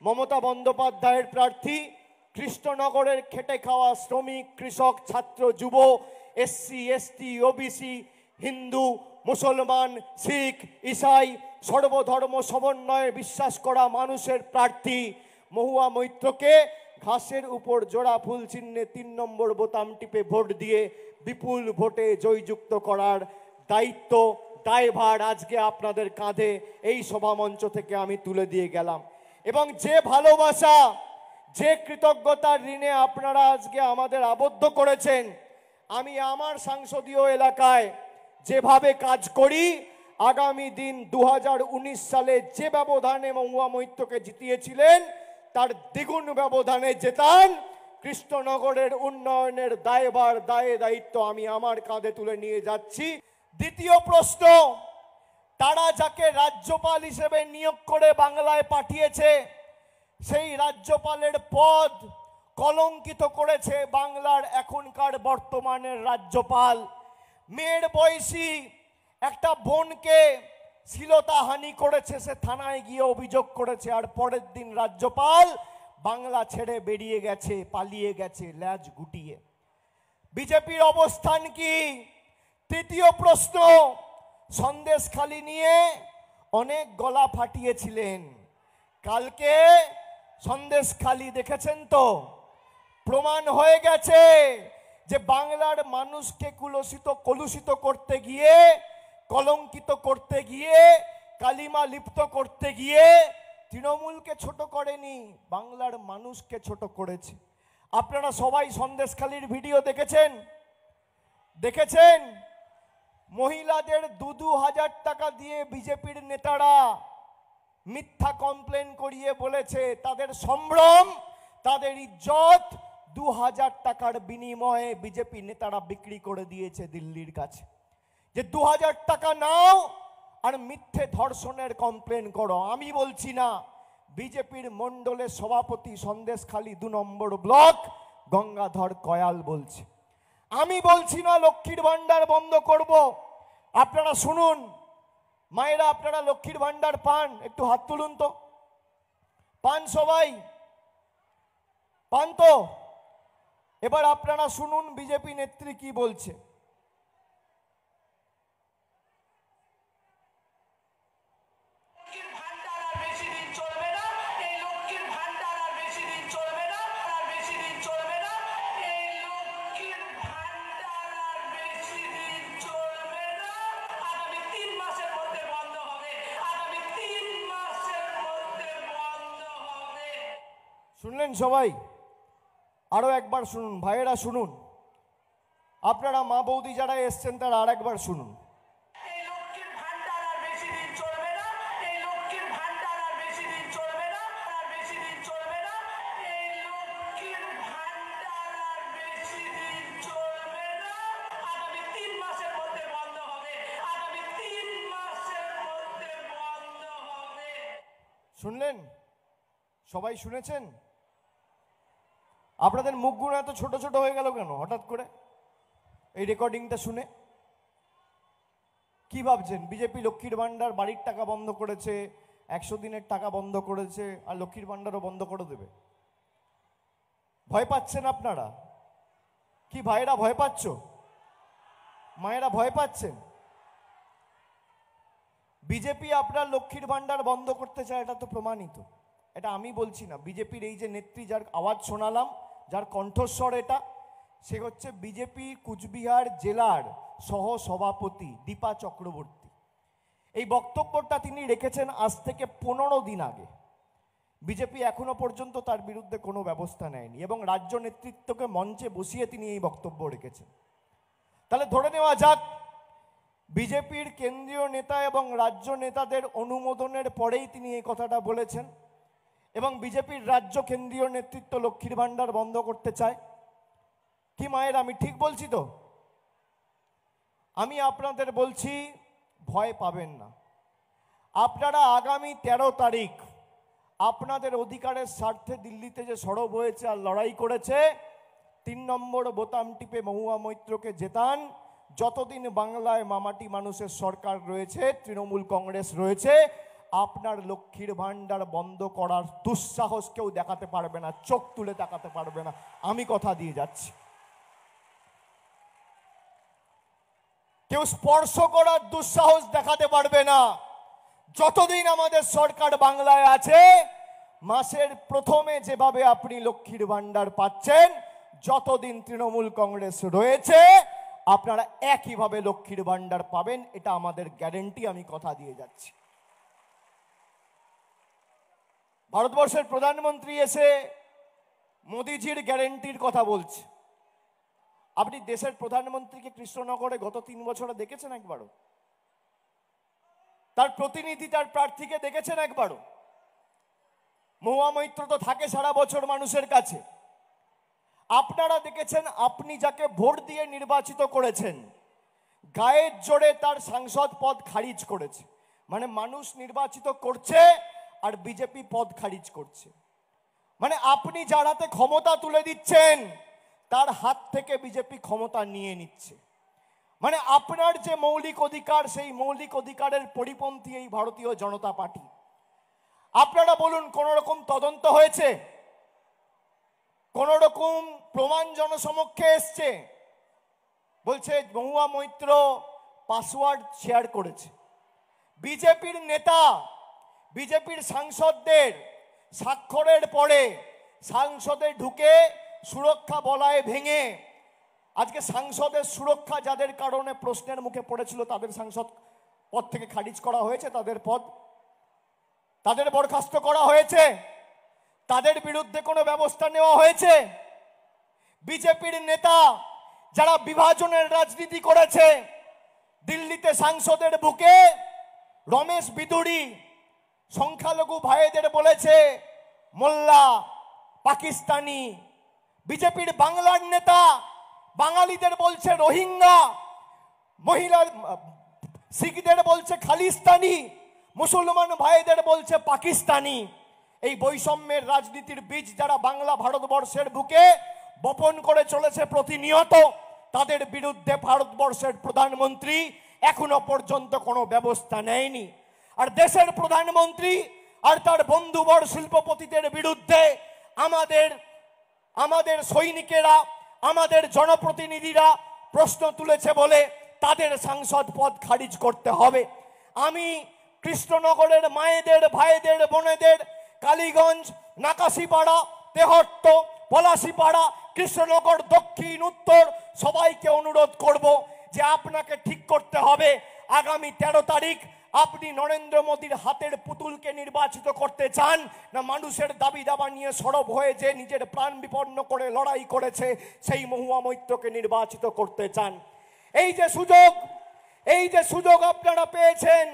মমতা বন্দ্যোপাধ্যায়ের প্রার্থী কৃষ্ণনগরের খেটে খাওয়া শ্রমিক, কৃষক, ছাত্র, যুব, এসসি, এসটি, ওবিসি, হিন্দু, মুসলমান, শিখ, ইসাই সর্বধর্ম সমন্বয়ে বিশ্বাস করা মানুষের প্রার্থী মহুয়া মৈত্রকে ঘাসের উপর জোড়া ফুল চিহ্নে ৩ নম্বর বোতাম টিপে ভোট দিয়ে বিপুল ভোটে জয়যুক্ত করার দায়িত্ব, দায়ভার আজকে আপনাদের কাঁধে এই সভামঞ্চ থেকে আমি তুলে দিয়ে গেলাম। এবং যে ভালোবাসা, যে কৃতজ্ঞতার ঋণে আপনারা আজকে আমাদের আবদ্ধ করেছেন, আমি আমার সংসদীয় এলাকায় যেভাবে কাজ করি, আগামী দিন 2019 সালে যে ব্যবধানে মহুয়া মৈত্রকে জিতিয়েছিলেন তার দ্বিগুণ ব্যবধানে জেতান। কৃষ্ণনগরের উন্নয়নের দায়ভার, দায়িত্ব আমি আমার কাঁধে তুলে নিয়ে যাচ্ছি। দ্বিতীয় প্রশ্ন, তারা যাকে রাজ্যপাল হিসেবে নিয়োগ করে বাংলায় পাঠিয়েছে, সেই রাজ্যপালের পদ কলঙ্কিত করেছে বাংলার এখনকার বর্তমানের রাজ্যপাল। মেয়ের বয়সী একটা বোনকে শ্লীলতাহানি করেছে, সে থানায় গিয়ে অভিযোগ করেছে, আর পরের দিন রাজ্যপাল বাংলা ছেড়ে বেরিয়ে গেছে, পালিয়ে গেছে ল্যাজ গুটিয়ে। বিজেপির অবস্থান কি? তৃতীয় প্রশ্ন, সন্দেশখালি নিয়ে অনেক গলা ফাটিয়েছিলেন, কালকে সন্দেশখালি দেখেছেন তো, প্রমাণ হয়ে গেছে যে বাংলার মানুষকে কলুষিত করতে গিয়ে, কলঙ্কিত করতে গিয়ে, কালিমা লিপ্ত করতে গিয়ে তৃণমূলকে ছোট করেনি, বাংলার মানুষকে ছোট করেছে। আপনারা সবাই সন্দেশখালির ভিডিও দেখেছেন। মহিলাদের 2,000 টাকা দিয়ে বিজেপির নেতারা মিথ্যা কমপ্লেন করিয়ে বলেছে তাদের সম্ভ্রম, তাদের ইজ্জত 2,000 টাকার বিনিময়ে বিজেপি নেতারা বিক্রি করে দিয়েছে দিল্লির কাছে, যে 2,000 টাকা নাও আর মিথ্যে ধর্ষণের কমপ্লেন করো। আমি বলছি না, বিজেপির মণ্ডলের সভাপতি সন্দেশখালি 2 নম্বর ব্লক গঙ্গাধর কয়াল বলছে। আমি বলছি না লক্ষ্মীর ভান্ডার বন্ধ করব। আপনারা শুনুন, মায়েরা আপনারা লক্ষ্মীর ভান্ডার পান? একটু হাত তুলুন তো। পান সবাই? পান তো? এবার আপনারা শুনুন বিজেপি নেত্রী কি বলছে। শুনলেন সবাই? আরো একবার শুনুন ভাইয়েরা, শুনুন। আপনারা মা বৌদি যারা এসছেন তারা আর একবার শুনুন। শুনলেন? সবাই শুনেছেন? আপনাদের মুখগুলো এত ছোট ছোট হয়ে গেল কেন হঠাৎ করে এই রেকর্ডিংটা শুনে? কি ভাবছেন বিজেপি লক্ষ্মীর ভান্ডার, বাড়ির টাকা বন্ধ করেছে, 100 দিনের টাকা বন্ধ করেছে, আর লক্ষ্মীর ভান্ডারও বন্ধ করে দেবে? ভয় পাচ্ছেন আপনারা? কি ভাইরা ভয় পাচ্ছ? মায়েরা ভয় পাচ্ছেন? বিজেপি আপনার লক্ষ্মীর ভান্ডার বন্ধ করতে চায়, এটা তো প্রমাণিত। এটা আমি বলছি না, বিজেপির এই যে নেত্রী যার আওয়াজ শোনালাম, যার কণ্ঠস্বর এটা, সে হচ্ছে বিজেপি কুচবিহার জেলার সহ সভাপতি দীপা চক্রবর্তী। এই বক্তব্যটা তিনি রেখেছেন আজ থেকে 15 দিন আগে। বিজেপি এখনো পর্যন্ত তার বিরুদ্ধে কোনো ব্যবস্থা নেয়নি এবং রাজ্য নেতৃত্বকে মঞ্চে বসিয়ে তিনি এই বক্তব্য রেখেছেন। তাহলে ধরে নেওয়া যাক বিজেপির কেন্দ্রীয় নেতা এবং রাজ্য নেতাদের অনুমোদনের পরেই তিনি এই কথাটা বলেছেন এবং বিজেপির রাজ্য কেন্দ্রীয় নেতৃত্ব লক্ষ্মীর ভান্ডার বন্ধ করতে চায়। কি মায়ের, আমি ঠিক বলছি তো? আমি আপনাদের বলছি ভয় পাবেন না। আপনারা আগামী 13 তারিখ আপনাদের অধিকারের স্বার্থে দিল্লিতে যে সরব হয়েছে আর লড়াই করেছে, 3 নম্বর বোতাম টিপে মহুয়া মৈত্রকে জেতান। যতদিন বাংলায় মামাটি মানুষের সরকার রয়েছে, তৃণমূল কংগ্রেস রয়েছে, আপনার লক্ষ্মীর ভান্ডার বন্ধ করার দুঃসাহস কেউ দেখাতে পারবে না, চোখ তুলে দেখাতে পারবে না, আমি কথা দিয়ে যাচ্ছি। কেউ স্পর্শ করার দুঃসাহস দেখাতে পারবে না। যতদিন আমাদের সরকার বাংলায় আছে, মাসের প্রথমে যেভাবে আপনি লক্ষ্মীর ভান্ডার পাচ্ছেন, যতদিন তৃণমূল কংগ্রেস রয়েছে আপনারা একইভাবে লক্ষ্মীর ভান্ডার পাবেন, এটা আমাদের গ্যারেন্টি, আমি কথা দিয়ে যাচ্ছি। ভারতবর্ষের প্রধানমন্ত্রী এসে মোদিজির গ্যারেন্টির কথা বলছে। আপনি দেশের প্রধানমন্ত্রীকে কৃষ্ণনগরে গত 3 বছরে দেখেছেন একবারও? তার প্রতিনিধি, তার প্রার্থীকে দেখেছেন একবারও? মহুয়া মৈত্র তো থাকে সারা বছর মানুষের কাছে। আপনারা দেখেছেন, আপনি যাকে ভোট দিয়ে নির্বাচিত করেছেন গায়ের জোরে তার সাংসদ পদ খারিজ করেছে। মানে মানুষ নির্বাচিত করছে আর বিজেপি পদ খারিজ করছে। মানে আপনি যার হাতে ক্ষমতা তুলে দিচ্ছেন তার হাত থেকে বিজেপি ক্ষমতা নিয়ে নিচ্ছে। মানে আপনার যে মৌলিক অধিকার, সেই মৌলিক অধিকারের পরিপন্থী এই ভারতীয় জনতা পার্টি। আপনারা বলুন, কোন রকম তদন্ত হয়েছে? কোন রকম প্রমাণ জনসমক্ষে এসছে? বলছে মহুয়া মৈত্র পাসওয়ার্ড শেয়ার করেছে। বিজেপির নেতা, বিজেপির সাংসদদের স্বাক্ষরের পরে সংসদে ঢুকে সুরক্ষা বলয় ভেঙে, আজকে সংসদের সুরক্ষা যাদের কারণে প্রশ্নের মুখে পড়েছিল তাদের সাংসদ পদ থেকে খারিজ করা হয়েছে, তাদের বরখাস্ত করা হয়েছে, তাদের বিরুদ্ধে কোনো ব্যবস্থা নেওয়া হয়েছে? বিজেপির নেতা যারা বিভাজনের রাজনীতি করেছে, দিল্লিতে সংসদের বুকে রমেশ বিদুড়ি সংখ্যালঘু ভাইদের বলেছে মোল্লা, পাকিস্তানি। বিজেপির বাংলার নেতা বাঙালিদের বলছে রোহিঙ্গা, মহিলা শিখদের বলছে খালিস্তানি, মুসলমান ভাইদের বলছে পাকিস্তানি। এই বৈষম্যের রাজনীতির বীজ যারা বাংলা ভারতবর্ষের বুকে বপন করে চলেছে প্রতিনিয়ত, তাদের বিরুদ্ধে ভারতবর্ষের প্রধানমন্ত্রী এখনো পর্যন্ত কোনো ব্যবস্থা নেয়নি। আর দেশের প্রধানমন্ত্রী আর তার বন্ধুবর শিল্পপতিদের বিরুদ্ধে আমাদের সৈনিকেরা, আমাদের জনপ্রতিনিধিরা প্রশ্ন তুলেছে বলে তাদের সাংসদ পদ খারিজ করতে হবে। আমি কৃষ্ণনগরের মায়েদের, ভাইদের, বোনেদের, কালীগঞ্জ, নাকাশিপাড়া, তেহট্ট, পলাশিপাড়া, কৃষ্ণনগর দক্ষিণ, উত্তর সবাইকে অনুরোধ করব যে আপনাকে ঠিক করতে হবে আগামী 13 তারিখ আপনি নরেন্দ্র মোদীর হাতের পুতুলকে নির্বাচিত করতে চান, না মানুষের দাবি দাবা নিয়ে সরব হয়ে যে নিজের প্রাণ বিপন্ন করে লড়াই করেছে সেই মহুয়া মৈত্রকে নির্বাচিত করতে চান। এই যে সুযোগ আপনারা পেয়েছেন,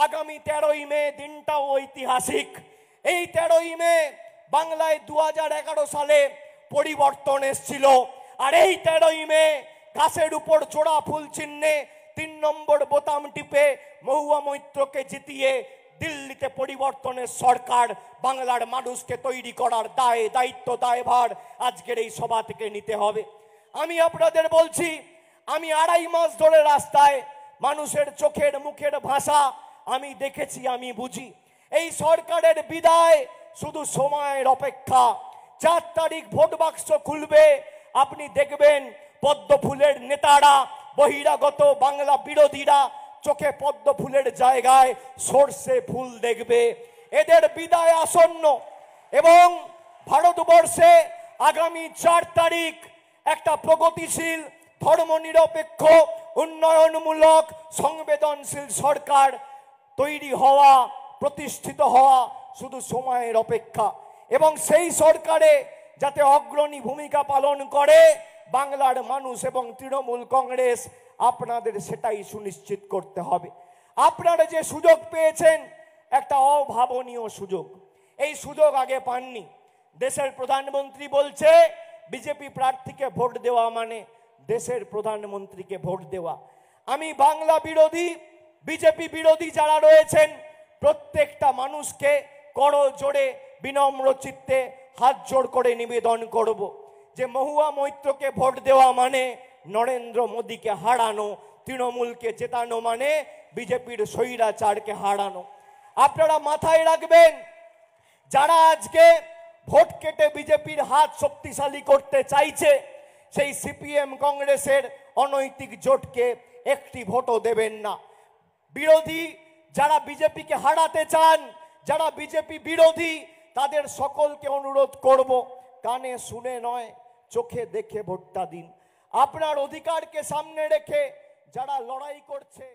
আগামী 13ই মে দিনটাও ঐতিহাসিক। এই 13ই মে বাংলায় 2011 সালে পরিবর্তন এসেছিল, আর এই 13ই মে গাছের উপর জোড়া ফুল চিহ্নে 3 নম্বর বোতাম টিপে মহুয়া মৈত্রকে জিতিয়ে দিল্লিতে পরিবর্তনের সরকার বাংলার মানুষকে তৈরি করার দায়িত্ব, দায়ভার আজকের এই সভা থেকে নিতে হবে। আমি আপনাদের বলছি, আমি 2.5 মাস ধরে রাস্তায় মানুষের চোখের মুখের ভাষা আমি দেখেছি, আমি বুঝি। এই সরকারের বিদায় শুধু সময়ের অপেক্ষা। 4 তারিখ ভোট বাক্স খুলবে, আপনি দেখবেন পদ্ম ফুলের নেতারা, বহিরাগত বাংলা বিরোধীরা চোখে পদ্ম ফুলের জায়গায় সর্ষে ফুল দেখবে। এদের বিদায় আসন্ন এবং ভারতবর্ষে আগামী 4 তারিখ একটা প্রগতিশীল, ধর্মনিরপেক্ষ, উন্নয়নমূলক, সংবেদনশীল সরকার তৈরি হওয়া, প্রতিষ্ঠিত হওয়া শুধু সময়ের অপেক্ষা। এবং সেই সরকারে যাতে অগ্রণী ভূমিকা পালন করে বাংলার মানুষ এবং তৃণমূল কংগ্রেস, আপনাদের সেটাই সুনিশ্চিত করতে হবে। আপনারা যে সুযোগ পেয়েছেন একটা অভাবনীয় সুযোগ, এই সুযোগ আগে পাননি। দেশের প্রধানমন্ত্রী বলছে বিজেপি প্রার্থীকে ভোট দেওয়া মানে দেশের প্রধানমন্ত্রীকে ভোট দেওয়া। আমি বাংলা বিরোধী, বিজেপি বিরোধী যারা রয়েছেন প্রত্যেকটা মানুষকে করজোড়ে বিনম্র চিত্তে হাত জোড় করে নিবেদন করব যে মহুয়া মৈত্রকে ভোট দেওয়া মানে নরেন্দ্র মোদীকে হারানো, তৃণমূলকে জেতানো মানে বিজেপির স্বৈরাচারকে হারানো। আপনারা মাথায় রাখবেন, যারা আজকে ভোট কেটে বিজেপির হাত শক্তিশালী করতে চাইছে সেই সিপিএম কংগ্রেসের অনৈতিক জোটকে একটি ভোটও দেবেন না। বিরোধী যারা বিজেপিকে হারাতে চান, যারা বিজেপি বিরোধী, তাদের সকলকে অনুরোধ করব, কানে শুনে নয় চোখে দেখে ভোটটা দিন। আপনার অধিকারকে সামনে রেখে যারা লড়াই করছে